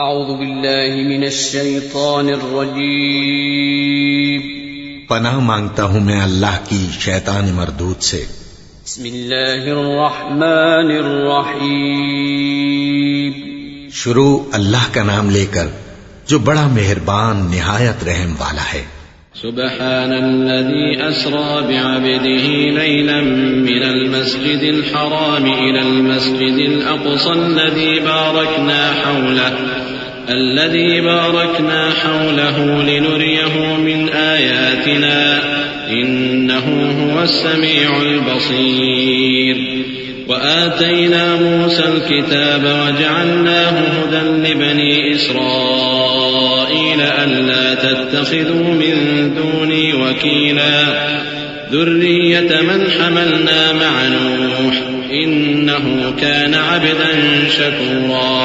اعوذ باللہ من الشیطان الرجیم پناہ مانگتا ہوں میں اللہ کی شیطان مردود سے۔ بسم اللہ الرحمن الرحیم شروع اللہ کا نام لے کر جو بڑا مہربان نہایت رحم والا ہے۔ سبحان الذي أسرى بعبده ليلا من المسجد الحرام إلى المسجد الأقصى الذي باركنا حوله لنريه من آياتنا إنه هو السميع البصير وآتينا موسى الكتاب وجعلناه هدى لبني إسرائيل ألا تتخذوا من دوني وكيلا ذرية من حملنا مع نوح إنه كان عبدا شكورا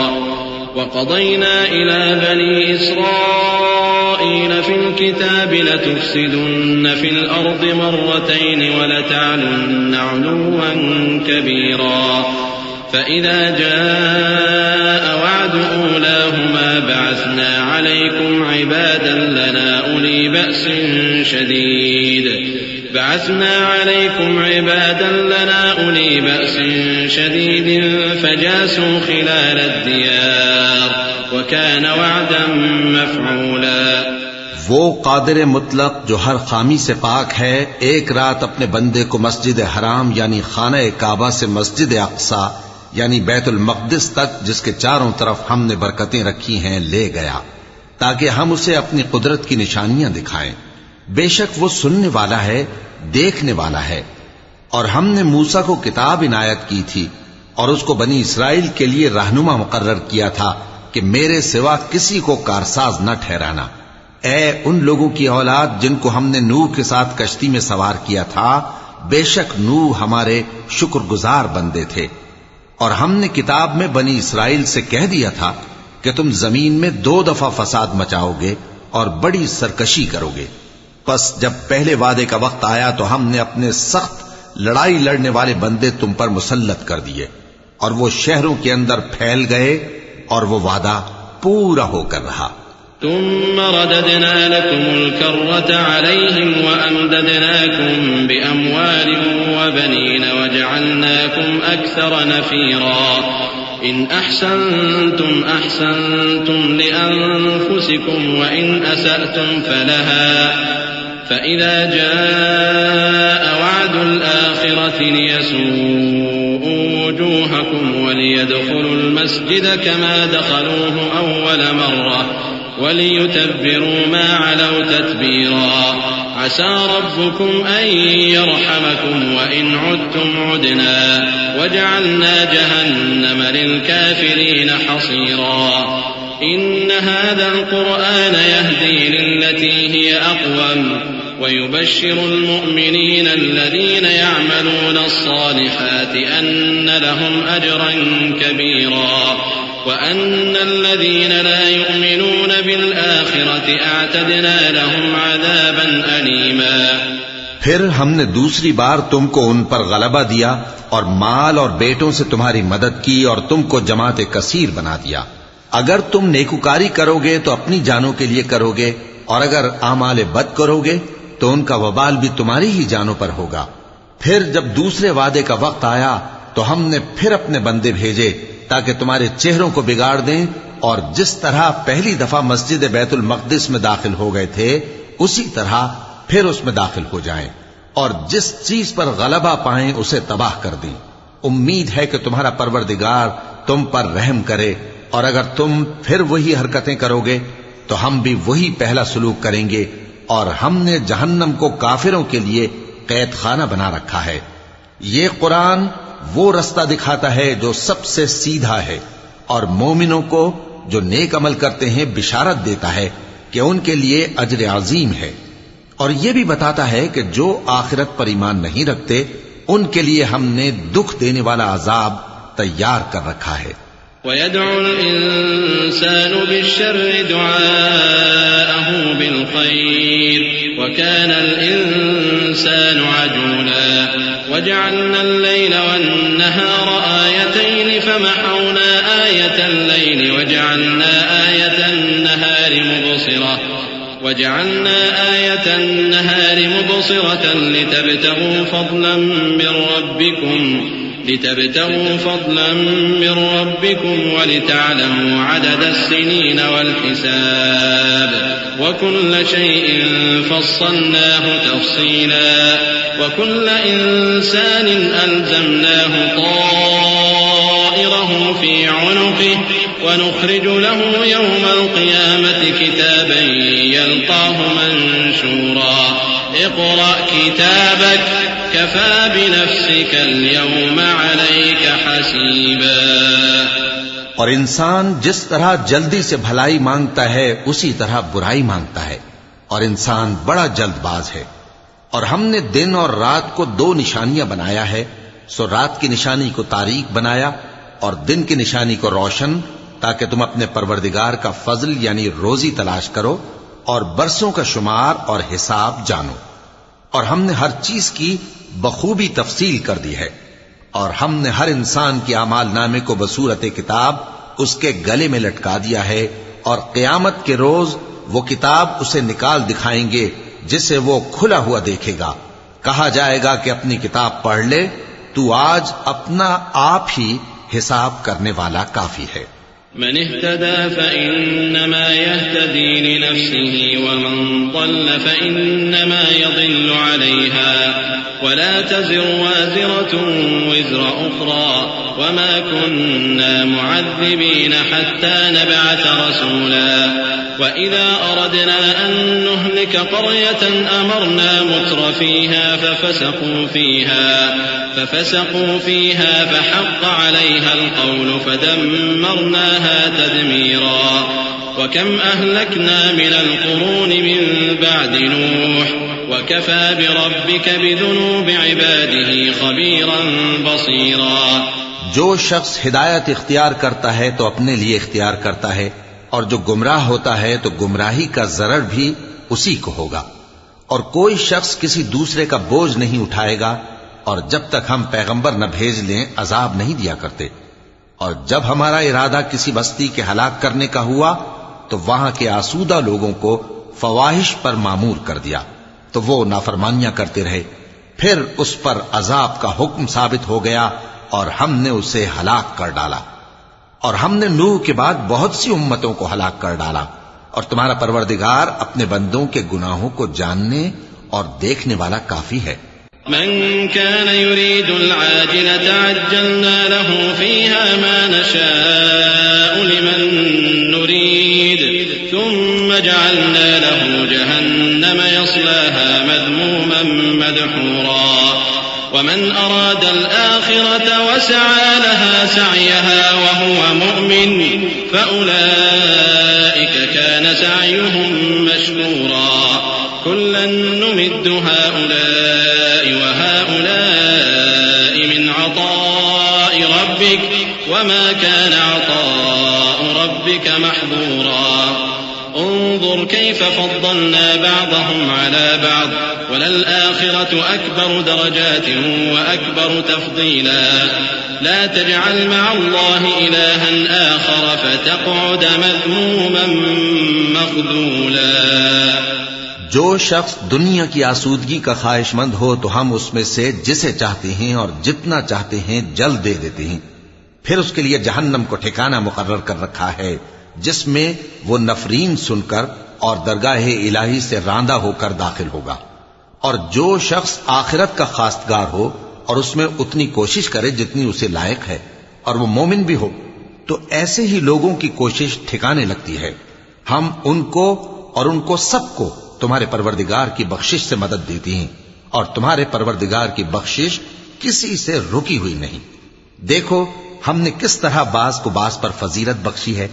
وقضينا إلى بني إسرائيل في الكتاب لتفسدن في الأرض مرتين ولتعلن علوا كبيرا فإذا جاء وعد أولاهما بعثنا عليكم عبادا لنا أولي بأس شديد فجاسوا خلال الديار وكان وعدا مفعولا۔ وہ قادر مطلق جو ہر خامی سے پاک ہے، ایک رات اپنے بندے کو مسجد حرام یعنی خانہ کعبہ سے مسجد اقصی یعنی بیت المقدس تک جس کے چاروں طرف ہم نے برکتیں رکھی ہیں لے گیا تاکہ ہم اسے اپنی قدرت کی نشانیاں دکھائیں۔ بے شک وہ سننے والا ہے، دیکھنے والا ہے۔ اور ہم نے موسیٰ کو کتاب عنایت کی تھی اور اس کو بنی اسرائیل کے لیے رہنما مقرر کیا تھا کہ میرے سوا کسی کو کارساز نہ ٹھہرانا۔ اے ان لوگوں کی اولاد جن کو ہم نے نوح کے ساتھ کشتی میں سوار کیا تھا، بے شک نوح ہمارے شکر گزار بندے تھے۔ اور ہم نے کتاب میں بنی اسرائیل سے کہہ دیا تھا کہ تم زمین میں 2 دفعہ فساد مچاؤ گے اور بڑی سرکشی کرو گے۔ پس جب پہلے وعدے کا وقت آیا تو ہم نے اپنے سخت لڑائی لڑنے والے بندے تم پر مسلط کر دیے اور وہ شہروں کے اندر پھیل گئے اور وہ وعدہ پورا ہو کر رہا۔ ثم رددنا لكم الكرة عليهم وأمددناكم بأموال وبنين وجعلناكم أكثر نفيرا إن أحسنتم أحسنتم لأنفسكم وإن أسأتم فلها فإذا جاء وعد الآخرة ليسوءوا وجوهكم وليدخلوا المسجد كما دخلوه أول مرة وليتبروا ما علوا تتبيرا عسى ربكم أن يرحمكم وإن عدتم عدنا وجعلنا جهنم للكافرين حصيرا إن هذا القرآن يهدي للتي هي أقوم ويبشر المؤمنين الذين يعملون الصالحات أن لهم أجرا كبيرا وأن الذين لا يؤمنون بالآخرة أعتدنا لهم عذابا أليما۔ پھر ہم نے دوسری بار تم کو ان پر غلبہ دیا اور مال اور بیٹوں سے تمہاری مدد کی اور تم کو جماعت کثیر بنا دیا۔ اگر تم نیکوکاری کرو گے تو اپنی جانوں کے لیے کرو گے اور اگر اعمال بد کرو گے تو ان کا وبال بھی تمہاری ہی جانوں پر ہوگا۔ پھر جب دوسرے وعدے کا وقت آیا تو ہم نے پھر اپنے بندے بھیجے تاکہ تمہارے چہروں کو بگاڑ دیں اور جس طرح پہلی دفعہ مسجد بیت المقدس میں داخل ہو گئے تھے اسی طرح پھر اس میں داخل ہو جائیں اور جس چیز پر غلبہ پائیں اسے تباہ کر دیں۔ امید ہے کہ تمہارا پروردگار تم پر رحم کرے اور اگر تم پھر وہی حرکتیں کرو گے تو ہم بھی وہی پہلا سلوک کریں گے اور ہم نے جہنم کو کافروں کے لیے قید خانہ بنا رکھا ہے۔ یہ قرآن وہ رستہ دکھاتا ہے جو سب سے سیدھا ہے اور مومنوں کو جو نیک عمل کرتے ہیں بشارت دیتا ہے کہ ان کے لیے اجر عظیم ہے، اور یہ بھی بتاتا ہے کہ جو آخرت پر ایمان نہیں رکھتے ان کے لیے ہم نے دکھ دینے والا عذاب تیار کر رکھا ہے۔ وَيَدْعُ الْإِنسَانُ بِالشَّرِّ دُعَاءَهُ بِالْخَيْرِ وَكَانَ الْإِنسَانُ عَجُولًا وجعلنا الليل والنهار آيتين فمحونا آية الليل وجعلنا آية النهار مبصرة لتبتغوا فضلا من ربكم ولتعلموا عدد السنين والحساب وكل شيء فصلناه تفصيلا وكل إنسان ألزمناه طائره في عنقه ونخرج له يوم القيامة كتابا يلقاه منشورا اقرأ كتابك كفى بنفسك اليوم عليك حسيبا. اور انسان جس طرح جلدی سے بھلائی مانگتا ہے اسی طرح برائی مانگتا ہے، اور انسان بڑا جلد باز ہے. اور ہم نے دن اور رات کو 2 نشانیاں بنایا ہے، سو رات کی نشانی کو تاریک بنایا اور دن کی نشانی کو روشن، تاکہ تم اپنے پروردگار کا فضل یعنی روزی تلاش کرو اور برسوں کا شمار اور حساب جانو. اور ہم نے ہر چیز کی بخوبی تفصیل کر دی ہے، اور ہم نے ہر انسان کی اعمال نامے کو بصورت کتاب اس کے گلے میں لٹکا دیا ہے، اور قیامت کے روز وہ کتاب اسے نکال دکھائیں گے جسے وہ کھلا ہوا دیکھے گا. کہا جائے گا کہ اپنی کتاب پڑھ لے، تو آج اپنا آپ ہی حساب کرنے والا کافی ہے. من اهتدى فإنما يهتدي لنفسه ومن ضل فإنما يضل عليها ولا تزر وازرة وزر أخرى وما كنا معذبين حتى نبعث رسولا وإذا أردنا أن نهلك قرية أمرنا متر فيها ففسقوا فيها فحق عليها القول فدمرناها تدميرا. وكم أهلكنا من القرون من بعد نوح وكفى بربك بذنوب عباده خبيرا بصيرا. جو شخص ہدایت اختیار کرتا ہے تو اپنے لیے اختیار کرتا ہے، اور جو گمراہ ہوتا ہے تو گمراہی کا ضرر بھی اسی کو ہوگا. اور کوئی شخص کسی دوسرے کا بوجھ نہیں اٹھائے گا، اور جب تک ہم پیغمبر نہ بھیج لیں عذاب نہیں دیا کرتے. اور جب ہمارا ارادہ کسی بستی کے ہلاک کرنے کا ہوا تو وہاں کے آسودہ لوگوں کو فواحش پر مامور کر دیا، تو وہ نافرمانیاں کرتے رہے. پھر اس پر عذاب کا حکم ثابت ہو گیا اور ہم نے اسے ہلاک کر ڈالا. اور ہم نے نوح کے بعد بہت سی امتوں کو ہلاک کر ڈالا. اور تمہارا پروردگار اپنے بندوں کے گناہوں کو جاننے اور دیکھنے والا کافی ہے. من كان يريد العاجلة عجلنا له فيها ما نشاء لمن نريد ثم جعلنا له جهنم يصلاها مذموما مدحورا. ومن أراد الآخرة وسعى لها سعيها وهو مؤمن فأولئك كان سعيهم مشكورا. كلا نمد هؤلاء وهؤلاء من عطاء ربك وما كان عطاء ربك محظورا. انظر كيف فضلنا بعضهم على بعض وللآخرة أكبر درجات وأكبر تفضيلا. لا تجعل مع الله إلها آخر فتقعد مذموما مخذولا. جو شخص دنیا کی آسودگی کا خواہش مند ہو تو ہم اس میں سے جسے چاہتے ہیں اور جتنا چاہتے ہیں جلد دے دیتے ہیں. پھر اس کے لیے جہنم کو ٹھکانہ مقرر کر رکھا ہے جس میں وہ نفرین سن کر اور درگاہ الہی سے راندہ ہو کر داخل ہوگا. اور جو شخص آخرت کا خواستگار ہو اور اس میں اتنی کوشش کرے جتنی اسے لائق ہے اور وہ مومن بھی ہو تو ایسے ہی لوگوں کی کوشش ٹھکانے لگتی ہے. ہم ان کو اور ان کو سب کو تمہارے پروردگار کی بخشش سے مدد دیتی ہیں، اور تمہارے پروردگار کی بخشش کسی سے رکی ہوئی نہیں. دیکھو ہم نے کس طرح باز کو باز پر فضیلت بخشی ہے،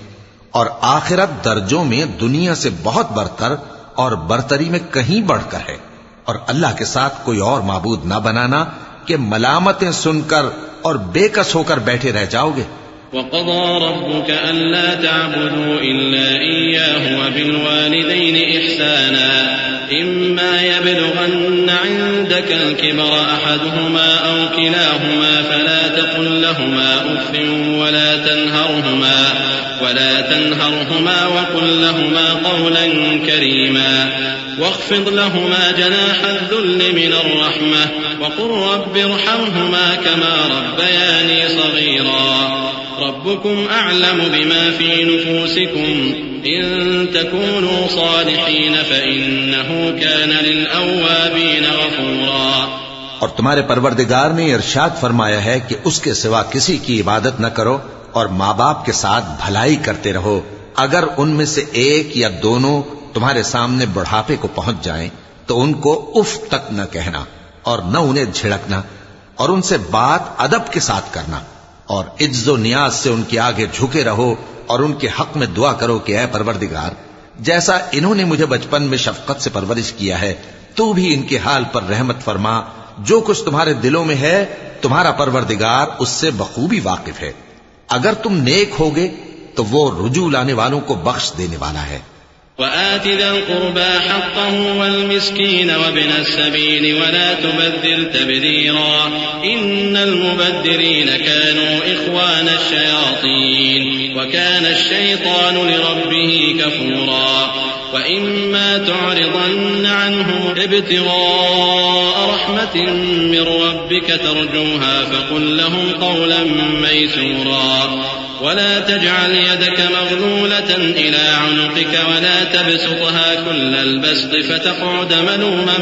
اور آخرت درجوں میں دنیا سے بہت برتر اور برتری میں کہیں بڑھ کر ہے. اور اللہ کے ساتھ کوئی اور معبود نہ بنانا کہ ملامتیں سن کر اور بے کس ہو کر بیٹھے رہ جاؤ گے. وقضى ربك ألا تعبدوا إلا إياه وبالوالدين إحسانا إما يبلغن عندك الكبر أحدهما أو كلاهما فلا تقل لهما أف ولا تنهرهما وقل لهما قولا كريما واخفض لهما جناح الذل من الرحمة وقل رب ارحمهما كما ربياني صغيرا ربكم أعلم بما في نفوسكم إن تكونوا صالحين فإنه كان للأوابين غفورا. اور تمہارے پروردگار نے ارشاد فرمایا ہے کہ اس کے سوا کسی کی عبادت نہ کرو اور ماں باپ کے ساتھ بھلائی کرتے رہو. اگر ان میں سے ایک یا دونوں تمہارے سامنے بڑھاپے کو پہنچ جائیں تو ان کو اف تک نہ کہنا اور نہ انہیں جھڑکنا اور ان سے بات ادب کے ساتھ کرنا اور عجز و نیاز سے ان کے آگے جھکے رہو اور ان کے حق میں دعا کرو کہ اے پروردگار جیسا انہوں نے مجھے بچپن میں شفقت سے پرورش کیا ہے تو بھی ان کے حال پر رحمت فرما. جو کچھ تمہارے دلوں میں ہے تمہارا پروردگار اس سے بخوبی واقف ہے. اگر تم نیک ہوگے تو وہ رجوع لانے والوں کو بخش دینے والا ہے. وآت ذا القربى حقه والمسكين وابن السبيل ولا تبذر تبذيرا إن المبذرين كانوا إخوان الشياطين وكان الشيطان لربه كفورا. وإما تعرضن عنهم ابتغاء رحمة من ربك ترجوها فقل لهم قولا ميسورا. ولا تجعل يدك مغلولة إلى عنقك ولا تبسطها كل البسط فتقعد ملوما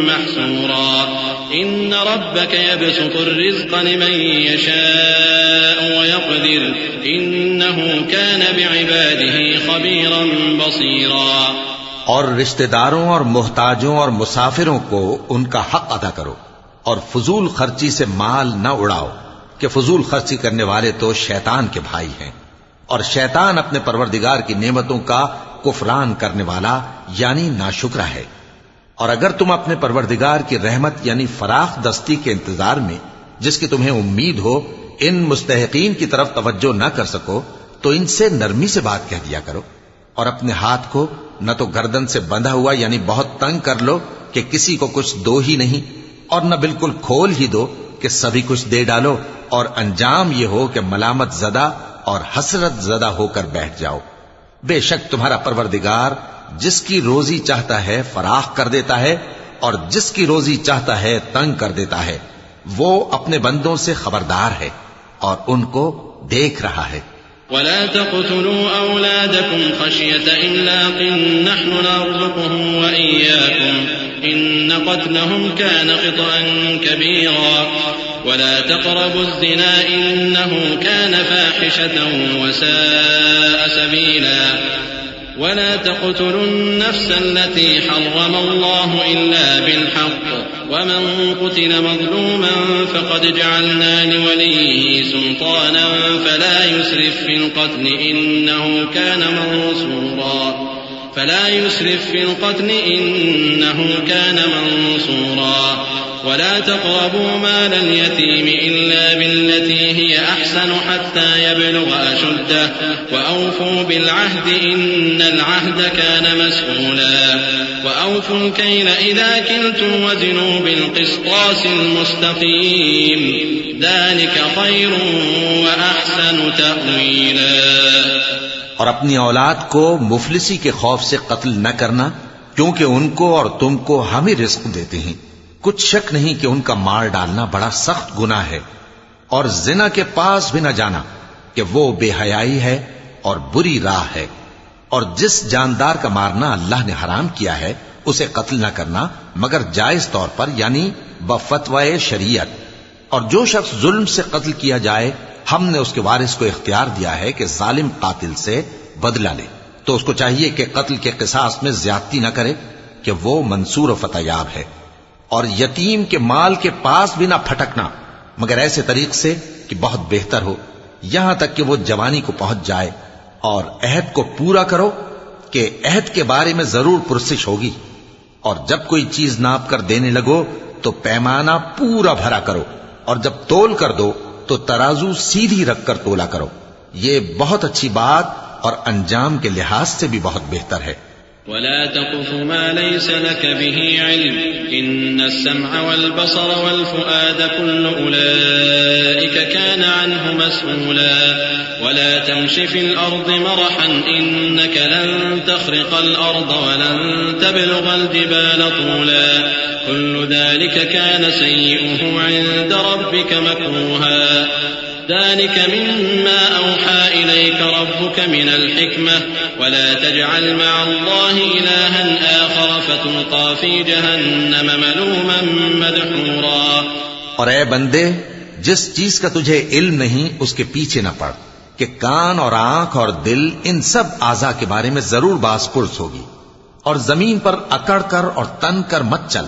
محسورا. إن ربك يبسط الرزق لمن يشاء ويقدر إنه كان بعباده خبيرا بصيرا. اور رشتہ داروں اور محتاجوں اور مسافروں کو ان کا حق ادا کرو اور فضول خرچی سے مال نہ اڑاؤ کہ فضول خرچی کرنے والے تو شیطان کے بھائی ہیں اور شیطان اپنے پروردگار کی نعمتوں کا کفران کرنے والا یعنی ناشکرا ہے. اور اگر تم اپنے پروردگار کی رحمت یعنی فراخ دستی کے انتظار میں جس کی تمہیں امید ہو ان مستحقین کی طرف توجہ نہ کر سکو تو ان سے نرمی سے بات کہہ دیا کرو اور اپنے ہاتھ کو نہ تو گردن سے بندھا ہوا یعنی بہت تنگ کر لو کہ کسی کو کچھ دو ہی نہیں اور نہ بالکل کھول ہی دو کہ سبھی کچھ دے ڈالو اور انجام یہ ہو کہ ملامت زدہ اور حسرت زدہ ہو کر بیٹھ جاؤ. بے شک تمہارا پروردگار جس کی روزی چاہتا ہے فراخ کر دیتا ہے اور جس کی روزی چاہتا ہے تنگ کر دیتا ہے. وہ اپنے بندوں سے خبردار ہے اور ان کو دیکھ رہا ہے. ولا تقتلوا أولادكم خشية إملاق نحن نرزقهم وإياكم إن قتلهم كان خطأ كبيرا. ولا تقربوا الزنا إنه كان فاحشة وساء سبيلا. ولا تقتلوا النفس التي حرم الله إلا بالحق ومن قتل مظلوما فقد جعلنا لوليه سلطانا فلا يسرف في القتل إنه كان منصورا. ولا تقربوا مال اليتيم إلا بالتي هي أحسن حتى يبلغ أشده وأوفوا بالعهد إن العهد كان مسؤولا. وأوفوا الكيل إذا كلتم وزنوا بالقسطاس المستقيم ذلك خير وأحسن تأويلا. اور اپنی اولاد کو مفلسی کے خوف سے قتل نہ کرنا کیونکہ ان کو اور تم کو ہم ہی رزق دیتے ہیں. کچھ شک نہیں کہ ان کا مار ڈالنا بڑا سخت گناہ ہے اور زنا کے پاس بھی نہ جانا کہ وہ بے حیائی ہے اور بری راہ ہے. اور جس جاندار کا مارنا اللہ نے حرام کیا ہے اسے قتل نہ کرنا مگر جائز طور پر یعنی بفتوائے شریعت. اور جو شخص ظلم سے قتل کیا جائے ہم نے اس کے وارث کو اختیار دیا ہے کہ ظالم قاتل سے بدلہ لے تو اس کو چاہیے کہ قتل کے قصاص میں زیادتی نہ کرے کہ وہ منصور و فتح یاب ہے. اور یتیم کے مال کے پاس بھی نہ پھٹکنا مگر ایسے طریق سے کہ بہت بہتر ہو یہاں تک کہ وہ جوانی کو پہنچ جائے. اور عہد کو پورا کرو کہ عہد کے بارے میں ضرور پرسش ہوگی. اور جب کوئی چیز ناپ کر دینے لگو تو پیمانہ پورا بھرا کرو اور جب تول کر دو تو ترازو سیدھی رکھ کر تولا کرو. یہ بہت اچھی بات اور انجام کے لحاظ سے بھی بہت بہتر ہے. ولا تقف ما ليس لك به علم إن السمع والبصر والفؤاد كل أولئك كان عنه مسؤولا ولا تمش في الأرض مرحا إنك لن تخرق الأرض ولن تبلغ الجبال طولا كل ذلك كان سيئه عند ربك مكروها ذلك مما أوحى إليك ربك من الحكمة ولا تجعل مع الله إلها آخر فتلقى في جهنم ملوما مدحورا. اور اے بندے، جس چیز کا تجھے علم نہیں اس کے پیچھے نہ پڑ کہ کان اور آنکھ اور دل ان سب اعضاء کے بارے میں ضرور باز پرس ہوگی. اور زمین پر اکڑ کر اور تن کر مت چل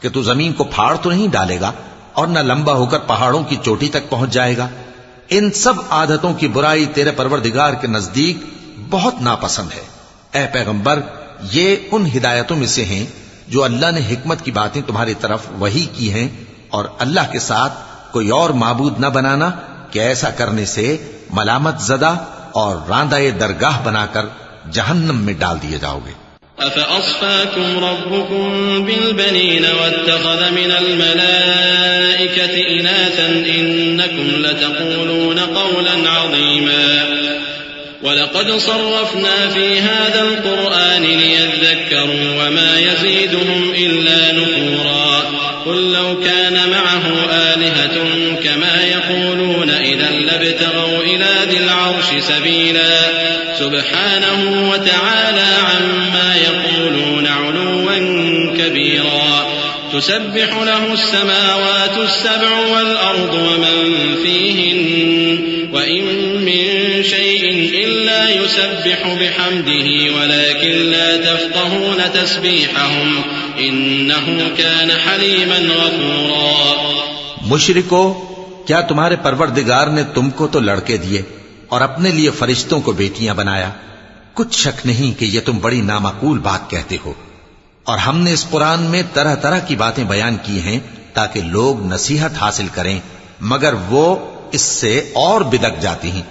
کہ تو زمین کو پھاڑ تو نہیں ڈالے گا اور نہ لمبا ہو کر پہاڑوں کی چوٹی تک پہنچ جائے گا. ان سب عادتوں کی برائی تیرے پروردگار کے نزدیک بہت ناپسند ہے. اے پیغمبر، یہ ان ہدایتوں میں سے ہیں جو اللہ نے حکمت کی باتیں تمہاری طرف وحی کی ہیں، اور اللہ کے ساتھ کوئی اور معبود نہ بنانا کہ ایسا کرنے سے ملامت زدہ اور راندہ درگاہ بنا کر جہنم میں ڈال دیے جاؤ گے. أفأصفاكم ربكم بالبنين واتخذ من الملائكة إناثا إنكم لتقولون قولا عظيما ولقد صرفنا في هذا القرآن ليذكروا وما يزيدهم إلا نفورا قل لو كان معه آلهة كما يقولون إذا لابتغوا إلى ذي العرش سبيلا سبحانه وتعالى عما يقولون علوا كبيرا تسبح له السماوات السبع والأرض ومن فيهن وإن من شيء إلا يسبح بحمده ولكن لا تفقهون تسبيحهم إنه كان حليما غفورا. مشرکو، کیا تمہارے پروردگار نے تم کو تو لڑکے دیے اور اپنے لیے فرشتوں کو بیٹیاں بنایا؟ کچھ شک نہیں کہ یہ تم بڑی نامعقول بات کہتے ہو. اور ہم نے اس قرآن میں طرح طرح کی باتیں بیان کی ہیں تاکہ لوگ نصیحت حاصل کریں، مگر وہ اس سے اور بدک جاتی ہیں.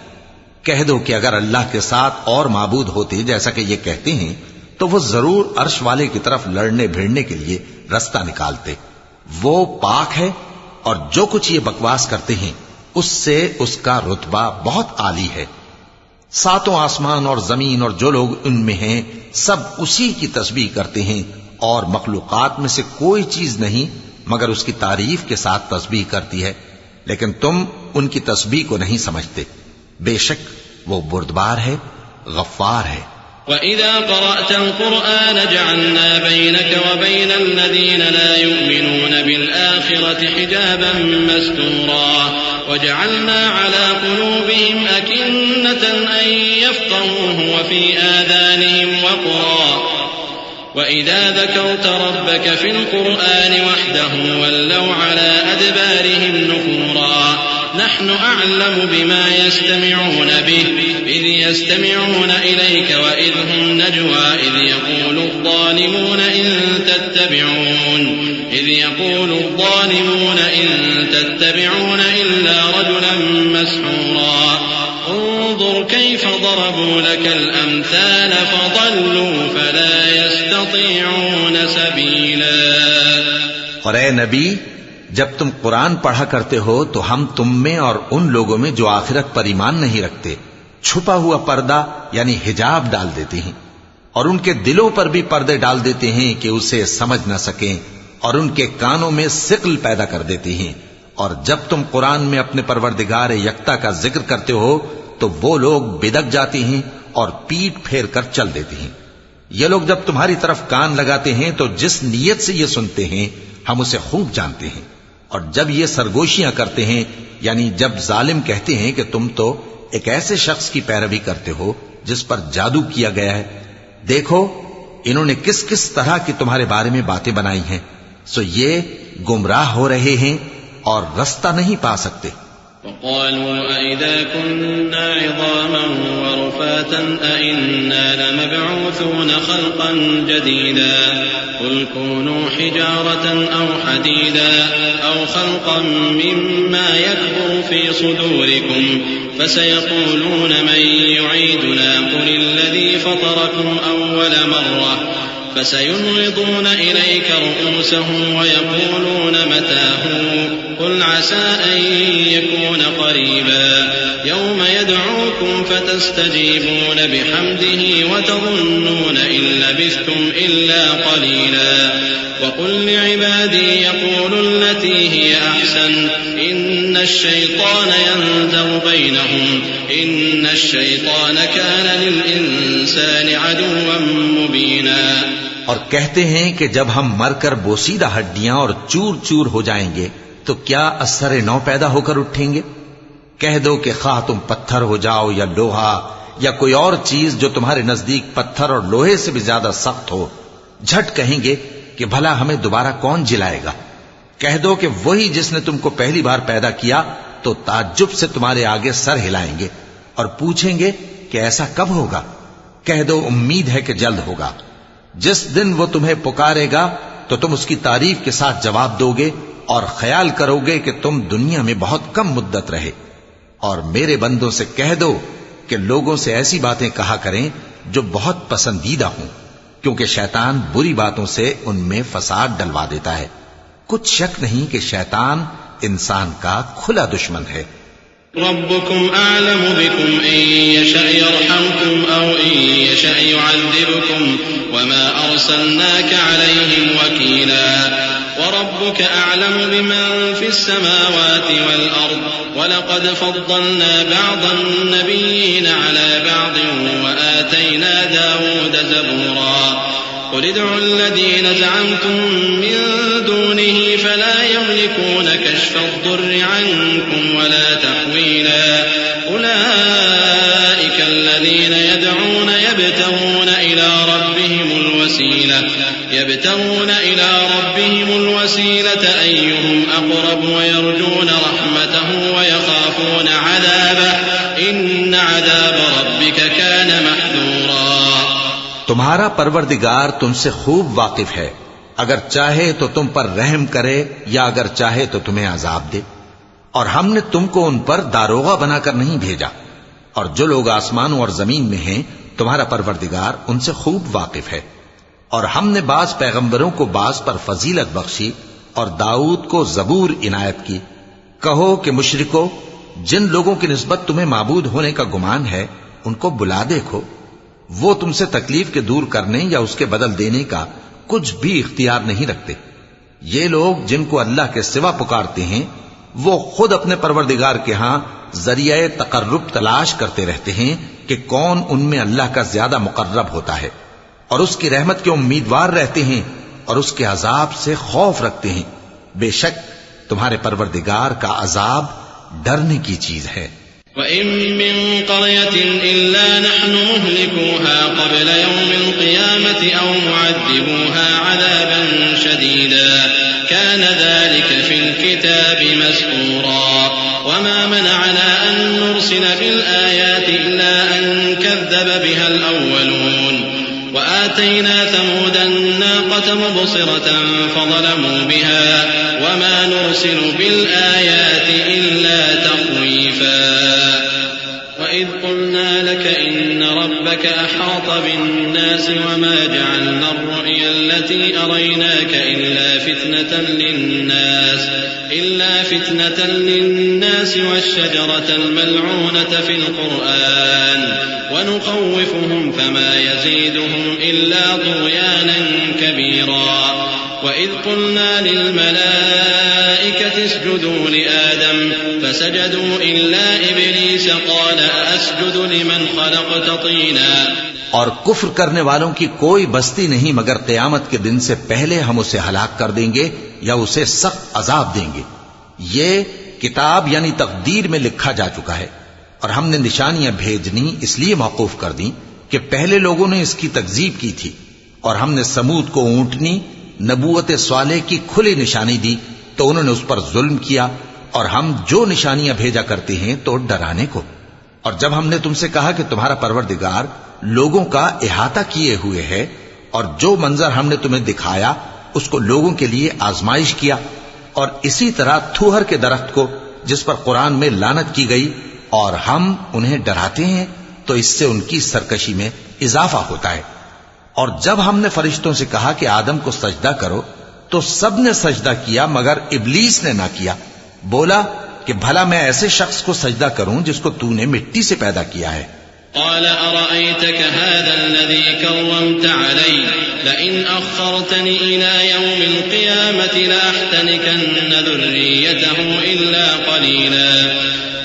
کہہ دو کہ اگر اللہ کے ساتھ اور معبود ہوتے جیسا کہ یہ کہتے ہیں تو وہ ضرور عرش والے کی طرف لڑنے بھیڑنے کے لیے رستہ نکالتے. وہ پاک ہے اور جو کچھ یہ بکواس کرتے ہیں اس سے اس کا رتبہ بہت عالی ہے. ساتوں آسمان اور زمین اور جو لوگ ان میں ہیں سب اسی کی تسبیح کرتے ہیں، اور مخلوقات میں سے کوئی چیز نہیں مگر اس کی تعریف کے ساتھ تسبیح کرتی ہے، لیکن تم ان کی تسبیح کو نہیں سمجھتے. بے شک وہ بردبار ہے، غفار ہے. وَإِذَا قَرَأْتَ الْقُرْآنَ جَعَلْنَا بَيْنَكَ وَبَيْنَ الَّذِينَ لَا يُؤْمِنُونَ بِالْآخِرَةِ حِجَابًا مَسْتُورًا وَجَعَلْنَا عَلَى قُلُوبِهِمْ أَكِنَّةً أَن يَفْقَهُوهُ وَفِي آذَانِهِمْ وَقْرًا وَإِذَا ذَكَرْتَ رَبَّكَ فِي الْقُرْآنِ وَحْدَهُ وَلَّوْا عَلَى أَدْبَارِهِمْ نُفُورًا نحن أعلم بما يستمعون به إذ يستمعون إليك وإذ هم نجوى إذ يقول الظالمون إن تتبعون إلا رجلا مسحورا انظر كيف ضربوا لك الأمثال فضلوا فلا يستطيعون سبيلا. اور اے نبی، جب تم قرآن پڑھا کرتے ہو تو ہم تم میں اور ان لوگوں میں جو آخرت پر ایمان نہیں رکھتے چھپا ہوا پردہ یعنی حجاب ڈال دیتے ہیں، اور ان کے دلوں پر بھی پردے ڈال دیتے ہیں کہ اسے سمجھ نہ سکیں، اور ان کے کانوں میں ثقل پیدا کر دیتے ہیں. اور جب تم قرآن میں اپنے پروردگار یکتا کا ذکر کرتے ہو تو وہ لوگ بدک جاتے ہیں اور پیٹ پھیر کر چل دیتے ہیں. یہ لوگ جب تمہاری طرف کان لگاتے ہیں تو جس نیت سے یہ سنتے ہیں ہم اسے خوب جانتے ہیں. اور جب یہ سرگوشیاں کرتے ہیں یعنی جب ظالم کہتے ہیں کہ تم تو ایک ایسے شخص کی پیروی کرتے ہو جس پر جادو کیا گیا ہے، دیکھو انہوں نے کس کس طرح کی تمہارے بارے میں باتیں بنائی ہیں، سو یہ گمراہ ہو رہے ہیں اور رستہ نہیں پا سکتے. وقالوا أئذا كنا عظاما ورفاتا أئنا لمبعوثون خلقا جديدا قل كونوا حجارة أو حديدا أو خلقا مما يكبر في صدوركم فسيقولون من يعيدنا قل الذي فطركم أول مرة فسينغضون إليك رؤوسهم ويقولون متى هو قل عسى أن يكون قريبا يوم يدعوكم فتستجيبون بحمده وتظنون إن لبثتم إلا قليلا وقل لعبادي يقولوا التي هي أحسن إن الشيطان ينزغ بينهم إن الشيطان كان للإنسان عدوا مبينا. اور کہتے ہیں کہ جب ہم مر کر بوسیدہ ہڈیاں اور چور چور ہو جائیں گے تو کیا اثر نو پیدا ہو کر اٹھیں گے؟ کہہ دو کہ خواہ تم پتھر ہو جاؤ یا لوہا یا کوئی اور چیز جو تمہارے نزدیک پتھر اور لوہے سے بھی زیادہ سخت ہو، جھٹ کہیں گے کہ بھلا ہمیں دوبارہ کون جلائے گا؟ کہہ دو کہ وہی جس نے تم کو پہلی بار پیدا کیا تو تعجب سے تمہارے آگے سر ہلائیں گے اور پوچھیں گے کہ ایسا کب ہوگا؟ کہہ دو امید ہے کہ جلد ہوگا. جس دن وہ تمہیں پکارے گا تو تم اس کی تعریف کے ساتھ جواب دو گے اور خیال کرو گے کہ تم دنیا میں بہت کم مدت رہے. اور میرے بندوں سے کہہ دو کہ لوگوں سے ایسی باتیں کہا کریں جو بہت پسندیدہ ہوں، کیونکہ شیطان بری باتوں سے ان میں فساد ڈلوا دیتا ہے. کچھ شک نہیں کہ شیطان انسان کا کھلا دشمن ہے. ربكم أعلم بكم إن يشأ يرحمكم أو إن يشأ يعذبكم وما أرسلناك عليهم وكيلا وربك أعلم بمن في السماوات والأرض ولقد فضلنا بعض النبيين على بعض وآتينا داود زبورا قل ادعوا الذين زعمتم من دونه فلا يملكون كشف الضر عنكم ولا تحويلا أولئك الذين يدعون يبتغون إلى ربهم الوسيلة أيهم أقرب ويرجون رحمته ويخافون عذابه إن عذاب ربك كان محذورا. تمہارا پروردگار تم سے خوب واقف ہے، اگر چاہے تو تم پر رحم کرے یا اگر چاہے تو تمہیں عذاب دے. اور ہم نے تم کو ان پر داروغہ بنا کر نہیں بھیجا، اور جو لوگ آسمانوں اور زمین میں ہیں تمہارا پروردگار ان سے خوب واقف ہے. اور ہم نے بعض پیغمبروں کو بعض پر فضیلت بخشی اور داؤد کو زبور عنایت کی. کہو کہ مشرکو، جن لوگوں کی نسبت تمہیں معبود ہونے کا گمان ہے ان کو بلا دیکھو، وہ تم سے تکلیف کے دور کرنے یا اس کے بدل دینے کا کچھ بھی اختیار نہیں رکھتے. یہ لوگ جن کو اللہ کے سوا پکارتے ہیں وہ خود اپنے پروردگار کے ہاں ذریعہ تقرب تلاش کرتے رہتے ہیں کہ کون ان میں اللہ کا زیادہ مقرب ہوتا ہے، اور اس کی رحمت کے امیدوار رہتے ہیں اور اس کے عذاب سے خوف رکھتے ہیں. بے شک تمہارے پروردگار کا عذاب ڈرنے کی چیز ہے. وَإِن مِّن قَرْيَةٍ إِلَّا نَحْنُ مُهْلِكُوهَا قَبْلَ يَوْمِ الْقِيَامَةِ أَوْ مُعَذِّبُوهَا عَذَابًا شَدِيدًا كَانَ ذَلِكَ فِي الْكِتَابِ مَسْطُورًا وَمَا مَنَعَنَا أَن نُّرْسِلَ بِالْآيَاتِ إِلَّا أَن كَذَّبَ بِهَا الْأَوَّلُونَ وآتينا ثمود الناقة مبصرة فظلموا بها وما نرسل بالآيات إلا تخويفا. وإذ قلنا لك إن ربك أحاط بالناس وما جعلنا الرؤيا التي أريناك إلا فتنة للناس والشجرة الملعونة في القرآن ونخوفهم فما يزيدهم إلا طغيانا كبيرا. وإذ قلنا للملائكة اسجدوا لآدم فسجدوا إلا إبليس قال أسجد لمن خلقت طينا. اور کفر کرنے والوں کی کوئی بستی نہیں مگر قیامت کے دن سے پہلے ہم اسے ہلاک کر دیں گے یا اسے سخت عذاب دیں گے. یہ کتاب یعنی تقدیر میں لکھا جا چکا ہے، اور ہم نے نشانیاں بھیجنی اس لیے موقوف کر دیں کہ پہلے لوگوں نے اس کی تکذیب کی تھی. اور ہم نے سمود کو اونٹنی نبوت صالح کی کھلی نشانی دی تو انہوں نے اس پر ظلم کیا، اور ہم جو نشانیاں بھیجا کرتے ہیں تو ڈرانے کو. اور جب ہم نے تم سے کہا کہ تمہارا پروردگار لوگوں کا احاطہ کیے ہوئے ہے اور جو منظر ہم نے تمہیں دکھایا اس کو لوگوں کے لیے آزمائش کیا، اور اسی طرح تھوہر کے درخت کو جس پر قرآن میں لعنت کی گئی، اور ہم انہیں ڈراتے ہیں تو اس سے ان کی سرکشی میں اضافہ ہوتا ہے. اور جب ہم نے فرشتوں سے کہا کہ آدم کو سجدہ کرو تو سب نے سجدہ کیا مگر ابلیس نے نہ کیا. بولا کہ بھلا میں ایسے شخص کو سجدہ کروں جس کو تو نے مٹی سے پیدا کیا ہے. قال أرأيتك هذا الذي كرمت علي لئن أخرتني إلى يوم القيامة لأحتنكن ذريته إلا قليلا.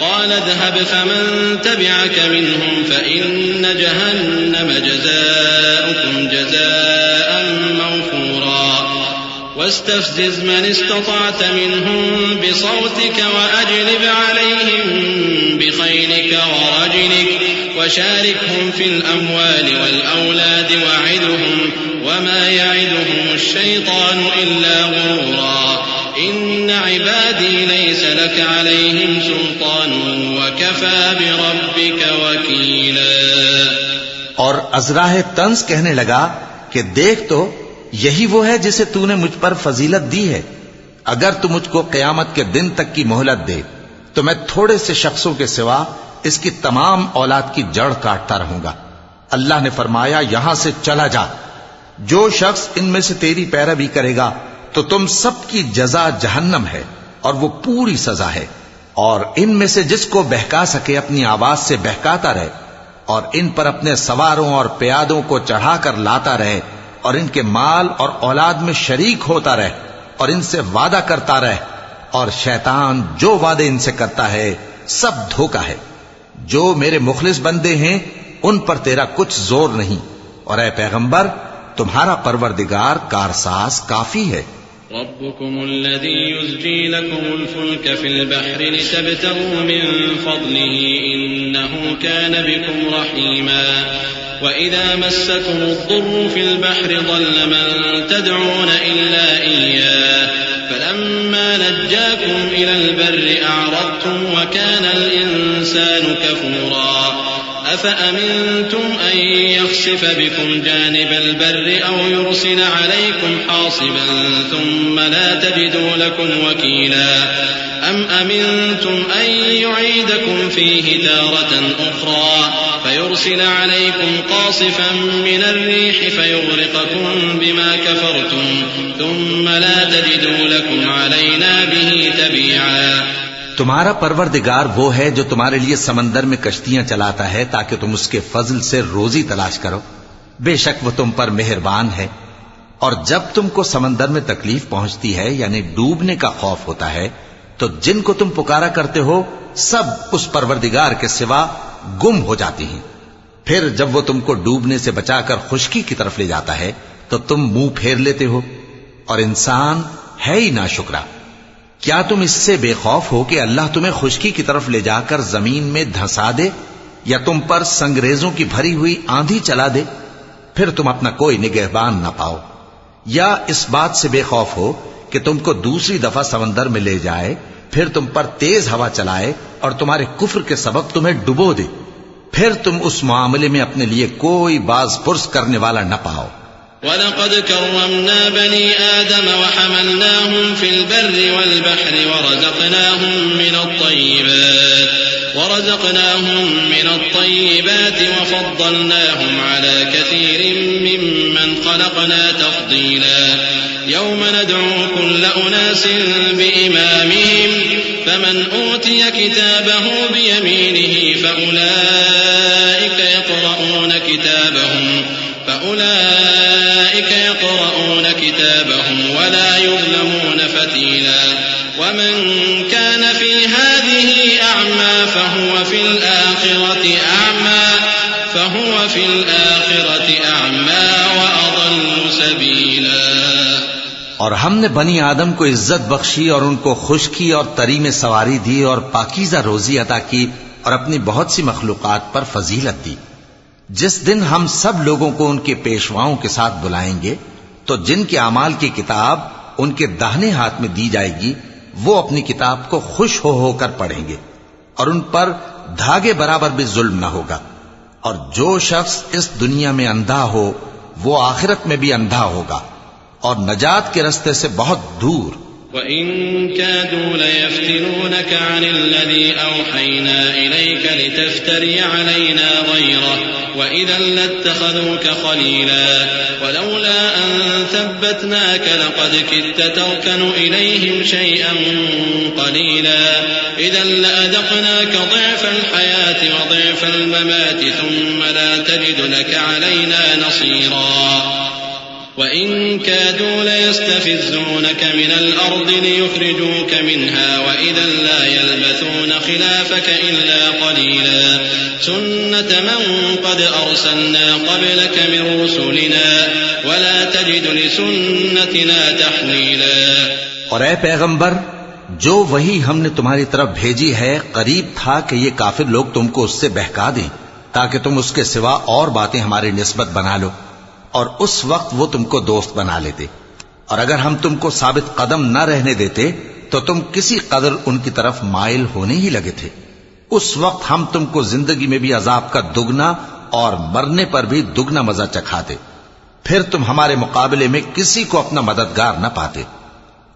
قال اذهب فمن تبعك منهم فإن جهنم جزاؤكم جزاء موفورا. واستفزز من استطعت منهم بصوتك وأجلب عليهم بخيلك ورجلك وشاركهم في الأموال والأولاد وعدهم وما يعدهم الشيطان إلا غرورا. إن عبادي ليس لك عليهم سلطان وكفى بربك وكيلا. اور ازراہ طنز کہنے لگا کہ دیکھ تو یہی وہ ہے جسے تو نے مجھ پر فضیلت دی ہے. اگر تو مجھ کو قیامت کے دن تک کی مہلت دے تو میں تھوڑے سے شخصوں کے سوا اس کی تمام اولاد کی جڑ کاٹتا رہوں گا. اللہ نے فرمایا یہاں سے چلا جا. جو شخص ان میں سے تیری پیروی کرے گا تو تم سب کی جزا جہنم ہے اور وہ پوری سزا ہے. اور ان میں سے جس کو بہکا سکے اپنی آواز سے بہکاتا رہے اور ان پر اپنے سواروں اور پیادوں کو چڑھا کر لاتا رہے اور ان کے مال اور اولاد میں شریک ہوتا رہے اور ان سے وعدہ کرتا رہے. اور شیطان جو وعدے ان سے کرتا ہے سب دھوکہ ہے. جو میرے مخلص بندے ہیں ان پر تیرا کچھ زور نہیں، اور اے پیغمبر تمہارا پروردگار کارساز کافی ہے. ربكم الذي يزجي لكم الفلك في البحر لتبتغوا من فضله إنه كان بكم رحيما. وإذا مسكم الضر في البحر ضل من تدعون إلا إياه فلما نجاكم إلى البر أعرضتم وكان الإنسان كفورا. أفأمنتم أن يخسف بكم جانب البر أو يرسل عليكم حاصبا ثم لا تجدوا لكم وكيلا. أم أمنتم أن يعيدكم فيه تارة أخرى فيرسل عليكم قاصفا من الريح فيغرقكم بما كفرتم ثم لا تجدوا لكم علينا به تبيعا. تمہارا پروردگار وہ ہے جو تمہارے لیے سمندر میں کشتیاں چلاتا ہے تاکہ تم اس کے فضل سے روزی تلاش کرو. بے شک وہ تم پر مہربان ہے. اور جب تم کو سمندر میں تکلیف پہنچتی ہے یعنی ڈوبنے کا خوف ہوتا ہے تو جن کو تم پکارا کرتے ہو سب اس پروردگار کے سوا گم ہو جاتی ہیں. پھر جب وہ تم کو ڈوبنے سے بچا کر خشکی کی طرف لے جاتا ہے تو تم منہ پھیر لیتے ہو. اور انسان ہے ہی ناشکرا. کیا تم اس سے بے خوف ہو کہ اللہ تمہیں خشکی کی طرف لے جا کر زمین میں دھنسا دے یا تم پر سنگریزوں کی بھری ہوئی آندھی چلا دے پھر تم اپنا کوئی نگہبان نہ پاؤ؟ یا اس بات سے بے خوف ہو کہ تم کو دوسری دفعہ سمندر میں لے جائے پھر تم پر تیز ہوا چلائے اور تمہارے کفر کے سبب تمہیں ڈبو دے پھر تم اس معاملے میں اپنے لیے کوئی باز پرس کرنے والا نہ پاؤ. وَلَقَدْ كَرَّمْنَا بَنِي آدَمَ وَحَمَلْنَاهُمْ فِي الْبَرِّ وَالْبَحْرِ ورزقناهم من الطيبات وفضلناهم على كثير ممن خلقنا تفضيلا. يوم ندعو كل أناس بإمامهم فمن أوتي كتابه بيمينه فأولئك يقرؤون كتابهم ولا يظلمون فتيلا. ومن كان في هذه أعمى فهو في الآخرة أعمى وأضل سبيلا. اور ہم نے بنی آدم کو عزت بخشی اور ان کو خشکی اور تری میں سواری دی اور پاکیزہ روزی عطا کی اور اپنی بہت سی مخلوقات پر فضیلت دی. جس دن ہم سب لوگوں کو ان کے پیشواؤں کے ساتھ بلائیں گے تو جن کے اعمال کی کتاب ان کے داہنے ہاتھ میں دی جائے گی وہ اپنی کتاب کو خوش ہو کر پڑھیں گے اور ان پر دھاگے برابر بھی ظلم نہ ہوگا، اور جو شخص اس دنیا میں اندھا ہو وہ آخرت میں بھی اندھا ہوگا اور نجات کے رستے سے بہت دور۔ وَإِن كَادُوا لَيَفْتِنُونَكَ عَنِ الَّذِي أَوْحَيْنَا إِلَيْكَ لِتَفْتَرِيَ عَلَيْنَا غَيْرَهُ وَإِذًا لَّاتَّخَذُوكَ خَلِيلًا وَلَوْلَا أَن ثَبَّتْنَاكَ لَقَدْ كِدتَّ تَرْكَنُ إِلَيْهِمْ شَيْئًا قَلِيلًا إِذًا لَّأَذَقْنَاكَ ضِعْفَ الْحَيَاةِ وَضِعْفَ الْمَمَاتِ ثُمَّ لَا تَجِدُ لَكَ عَلَيْنَا نَصِيرًا وَإِن كَادُوا لَيَسْتَفِزُّونَكَ مِنَ الْأَرْضِ لِيُخْرِجُوكَ مِنْهَا وَإِذًا لَّا يَلْبَثُونَ خِلَافَكَ إِلَّا قَلِيلًا سُنَّةَ مَن قَدْ أَرْسَلْنَا قَبْلَكَ مِن رُّسُلِنَا وَلَا تَجِدُ لِسُنَّتِنَا تَحْوِيلًا۔ اور اے پیغمبر، جو وہی ہم نے تمہاری طرف بھیجی ہے قریب تھا کہ یہ کافر لوگ تم کو اس سے بہکا دیں تاکہ تم اس کے سوا اور باتیں ہماری نسبت بنا لو، اور اس وقت وہ تم کو دوست بنا لیتے، اور اگر ہم تم کو ثابت قدم نہ رہنے دیتے تو تم کسی قدر ان کی طرف مائل ہونے ہی لگے تھے۔ اس وقت ہم تم کو زندگی میں بھی عذاب کا دگنا اور مرنے پر بھی دگنا مزہ چکھاتے، پھر تم ہمارے مقابلے میں کسی کو اپنا مددگار نہ پاتے،